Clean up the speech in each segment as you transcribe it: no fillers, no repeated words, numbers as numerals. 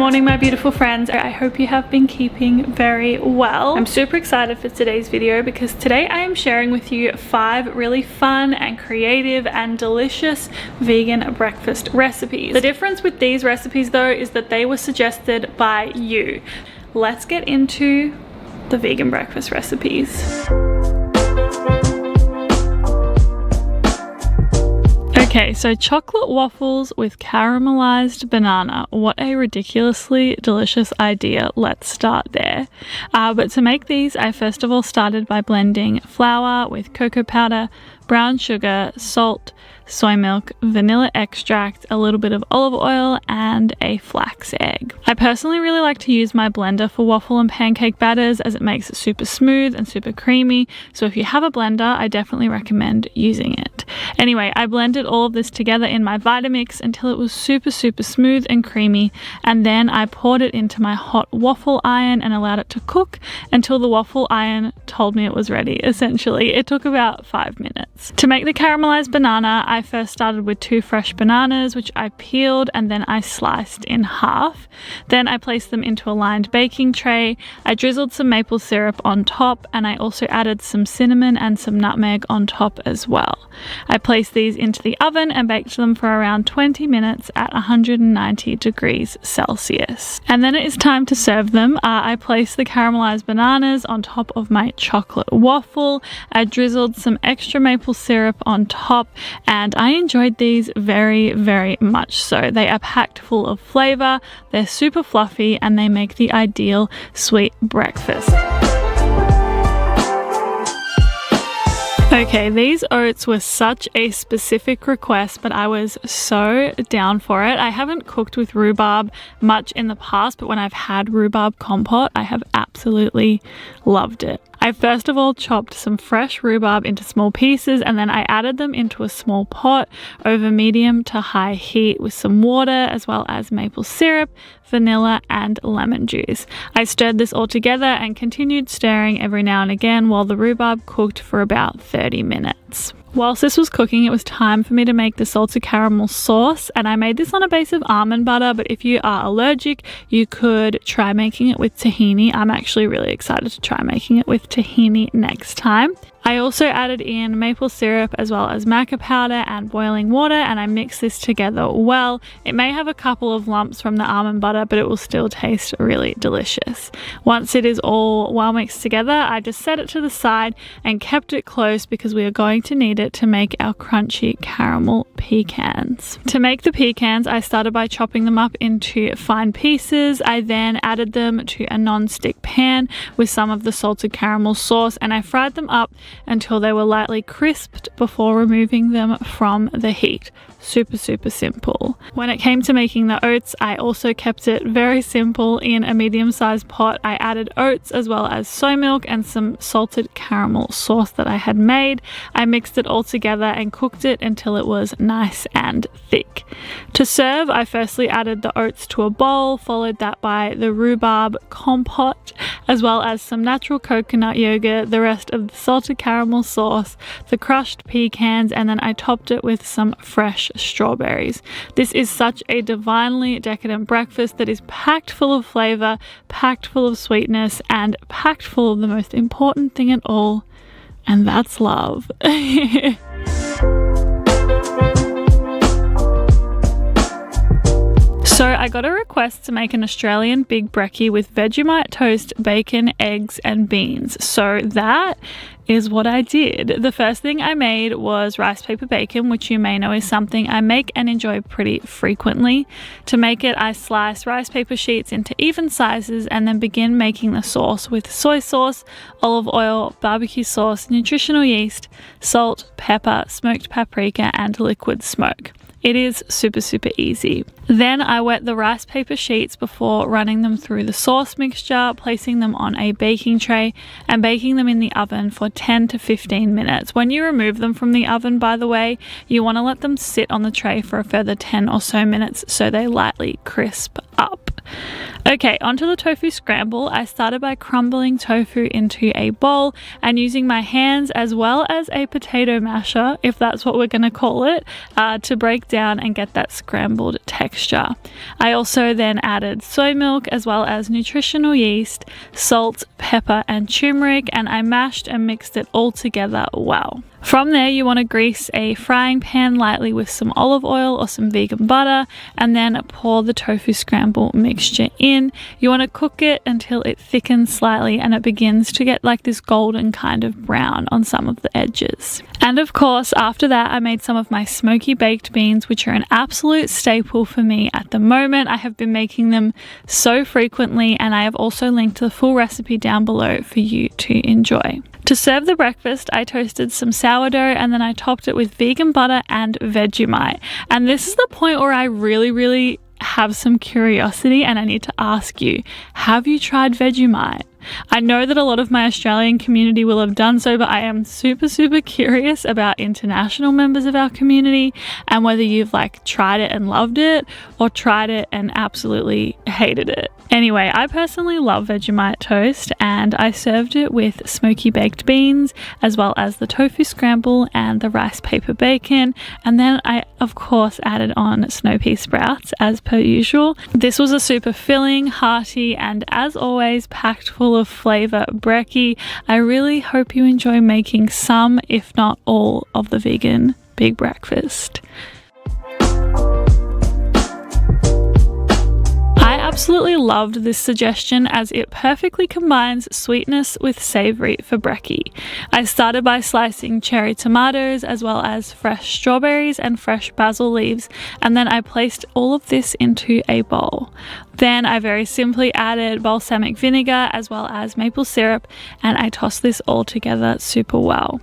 morning, my beautiful friends. I hope you have been keeping very well. I'm super excited for today's video because today I am sharing with you 5 really fun and creative and delicious vegan breakfast recipes. The difference with these recipes though is that they were suggested by you. Let's get into the vegan breakfast recipes. Okay, so chocolate waffles with caramelized banana. What a ridiculously delicious idea. Let's start there. But to make these, I first of all started by blending flour with cocoa powder, brown sugar, salt, soy milk, vanilla extract, a little bit of olive oil, and a flax egg. I personally really like to use my blender for waffle and pancake batters as it makes it super smooth and super creamy. So if you have a blender, I definitely recommend using it. Anyway, I blended all of this together in my Vitamix until it was super smooth and creamy, and then I poured it into my hot waffle iron and allowed it to cook until the waffle iron told me it was ready. Essentially, it took about 5 minutes. To make the caramelized banana, I first started with 2 fresh bananas, which I peeled and then I sliced in half. Then I placed them into a lined baking tray. I drizzled some maple syrup on top, and I also added some cinnamon and some nutmeg on top as well. I placed these into the oven and baked them for around 20 minutes at 190 degrees Celsius. And then it is time to serve them. I placed the caramelized bananas on top of my chocolate waffle. I drizzled some extra maple syrup on top, and I enjoyed these very much so. They are packed full of flavor, they're super fluffy, and they make the ideal sweet breakfast. Okay, these oats were such a specific request, but I was so down for it. I haven't cooked with rhubarb much in the past, but when I've had rhubarb compote, I have absolutely loved it. I first of all chopped some fresh rhubarb into small pieces, and then I added them into a small pot over medium to high heat with some water as well as maple syrup, vanilla and lemon juice. I stirred this all together and continued stirring every now and again while the rhubarb cooked for about 30 minutes. Whilst this was cooking, it was time for me to make the salted caramel sauce, and I made this on a base of almond butter, but if you are allergic, you could try making it with tahini. I'm actually really excited to try making it with tahini next time. I also added in maple syrup as well as maca powder and boiling water, and I mixed this together well. It may have a couple of lumps from the almond butter, but it will still taste really delicious. Once it is all well mixed together, I just set it to the side and kept it close because we are going to need it to make our crunchy caramel pecans. To make the pecans, I started by chopping them up into fine pieces. I then added them to a non-stick pan with some of the salted caramel sauce, and I fried them up until they were lightly crisped before removing them from the heat. Super simple. When it came to making the oats, I also kept it very simple. In a medium-sized pot, I added oats as well as soy milk and some salted caramel sauce that I had made. I mixed it all together and cooked it until it was nice and thick. To serve, I firstly added the oats to a bowl, followed that by the rhubarb compote, as well as some natural coconut yogurt, the rest of the salted caramel sauce, the crushed pecans, and then I topped it with some fresh strawberries. This is such a divinely decadent breakfast that is packed full of flavor, packed full of sweetness, and packed full of the most important thing at all, and that's love. So I got a request to make an Australian big brekkie with Vegemite toast, bacon, eggs and beans. So that is what I did. The first thing I made was rice paper bacon, which you may know is something I make and enjoy pretty frequently. To make it, I slice rice paper sheets into even sizes and then begin making the sauce with soy sauce, olive oil, barbecue sauce, nutritional yeast, salt, pepper, smoked paprika and liquid smoke. It is super easy. Then I wet the rice paper sheets before running them through the sauce mixture, placing them on a baking tray and baking them in the oven for 10 to 15 minutes. When you remove them from the oven, by the way, you want to let them sit on the tray for a further 10 or so minutes so they lightly crisp up. Okay, onto the tofu scramble. I started by crumbling tofu into a bowl and using my hands as well as a potato masher, if that's what we're going to call it, to break down and get that scrambled texture. I also then added soy milk as well as nutritional yeast, salt, pepper and turmeric, and I mashed and mixed it all together well. From there, you want to grease a frying pan lightly with some olive oil or some vegan butter and then pour the tofu scramble mixture in. You want to cook it until it thickens slightly and it begins to get like this golden kind of brown on some of the edges. And of course, after that, I made some of my smoky baked beans, which are an absolute staple for me at the moment. I have been making them so frequently, and I have also linked the full recipe down below for you to enjoy. To serve the breakfast, I toasted some sourdough and then I topped it with vegan butter and Vegemite. And this is the point where I really have some curiosity and I need to ask you, have you tried Vegemite? I know that a lot of my Australian community will have done so, but I am super curious about international members of our community and whether you've like tried it and loved it or tried it and absolutely hated it. Anyway, I personally love Vegemite toast and I served it with smoky baked beans as well as the tofu scramble and the rice paper bacon, and then I of course added on snow pea sprouts as per usual. This was a super filling, hearty and as always packed full of flavor brekkie. I really hope you enjoy making some, if not all, of the vegan big breakfast. I absolutely loved this suggestion as it perfectly combines sweetness with savory for brekkie. I started by slicing cherry tomatoes as well as fresh strawberries and fresh basil leaves, and then I placed all of this into a bowl. Then I very simply added balsamic vinegar as well as maple syrup, and I tossed this all together super well.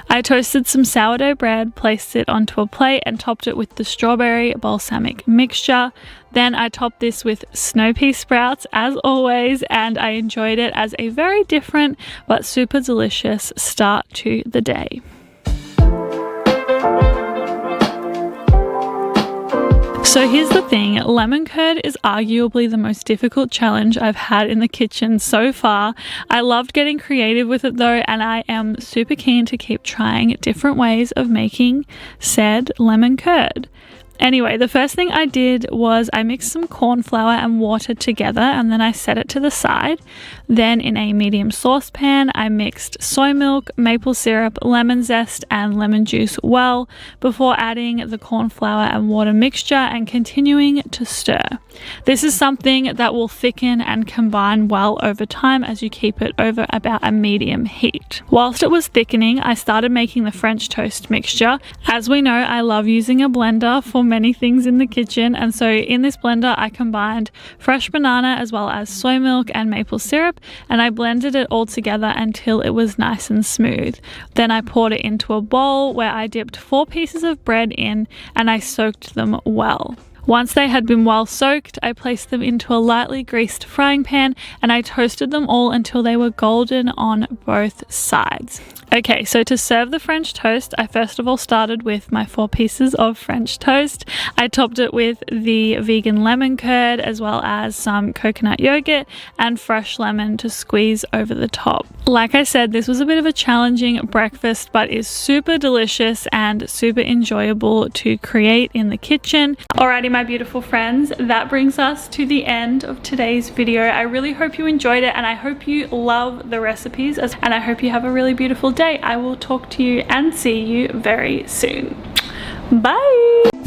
I toasted some sourdough bread, placed it onto a plate and topped it with the strawberry balsamic mixture. Then I topped this with snow pea sprouts as always, and I enjoyed it as a very different but super delicious start to the day. So here's the thing, lemon curd is arguably the most difficult challenge I've had in the kitchen so far. I loved getting creative with it though, and I am super keen to keep trying different ways of making said lemon curd. Anyway, the first thing I did was I mixed some corn flour and water together and then I set it to the side. Then in a medium saucepan, I mixed soy milk, maple syrup, lemon zest and lemon juice well before adding the corn flour and water mixture and continuing to stir. This is something that will thicken and combine well over time as you keep it over about a medium heat. Whilst it was thickening, I started making the French toast mixture. As we know, I love using a blender for many things in the kitchen, and so in this blender I combined fresh banana as well as soy milk and maple syrup, and I blended it all together until it was nice and smooth. Then I poured it into a bowl where I dipped 4 pieces of bread in and I soaked them well. Once they had been well soaked, I placed them into a lightly greased frying pan and I toasted them all until they were golden on both sides. Okay, so to serve the French toast, I first of all started with my 4 pieces of French toast. I topped it with the vegan lemon curd as well as some coconut yogurt and fresh lemon to squeeze over the top. Like I said, this was a bit of a challenging breakfast, but is super delicious and super enjoyable to create in the kitchen. Alrighty, my beautiful friends, that brings us to the end of today's video. I really hope you enjoyed it and I hope you love the recipes and I hope you have a really beautiful day. I will talk to you and see you very soon. Bye!